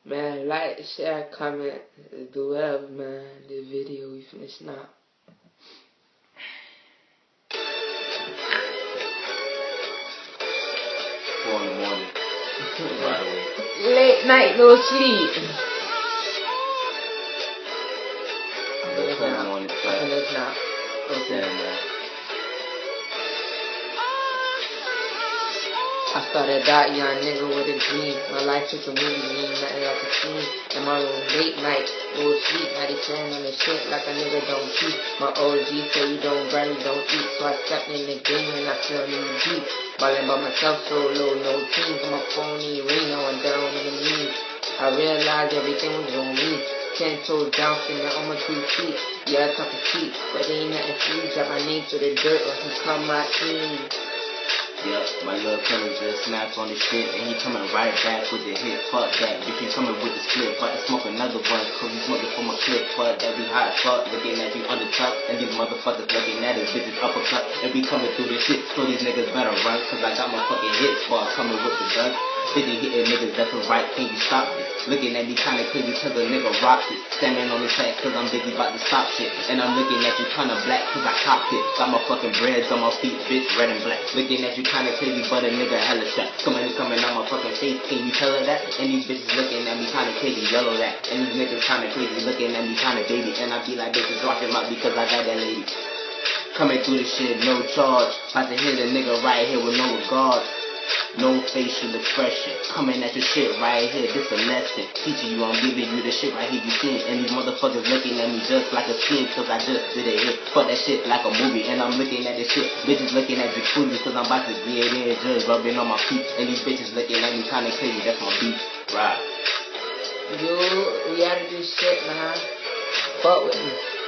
Man, like, share, comment, do whatever, man. The video, we finna snap. 4 in the morning. Right away. Late night, no sleep. Good morning, chat. Let's not. Okay. Man. I started that young nigga with a dream. My life is a movie, ain't nothing like a scene. In my room, late night, no sleep. Now they playing on the shit like a nigga don't cheat. My OG say you don't grind, you don't eat. So I stepped in the game and I feel really deep. Ballin' by myself, solo, no team. Got my phone in Reno and down in the knees. I realized everything was on me. 10 toes down, standing on my 2 feet. Yeah, I talk a seat, but they ain't nothing free. Drop my name to the dirt or he come my team. Yep, my little cousin just snapped on the shit, and he coming right back with the hit. Fuck that, bitch, you coming with the split. About to smoke another one, cause you smoking for my clip. Fuck that, we hot fuck, looking at you on the top, and these motherfuckers looking at us, bitches uppercut. And we coming through the shit, so these niggas better run, cause I got my fucking hit squad coming with the gun. 50 hitting niggas left and right, can you stop it? Looking at me kinda crazy cause a nigga rocked it. Standing on the track cause I'm busy about to stop shit. And I'm looking at you kinda black cause I copped it. Got my fucking breads on my feet, bitch, red and black. Looking at you kinda crazy but a nigga hella strapped. Coming on my fucking face, can you tell her that? And these bitches looking at me kinda crazy, yellow that. And these niggas kinda crazy looking at me kinda baby. And I be like, bitches rock him out because I got that lady. Coming through the shit, no charge. About to hit a nigga right here with no regard. No facial expression. Coming at your shit right here, this a lesson. Teaching you, I'm giving you the shit right here you seen. And these motherfuckers looking at me just like a scene, cause I just did a hit. Fuck that shit like a movie, and I'm looking at this shit. Bitches looking at jacuzzi, cause I'm about to get in, just rubbing on my feet. And these bitches looking at me kinda crazy, that's my beat. Right. Yo, we gotta do shit, man. Fuck with me.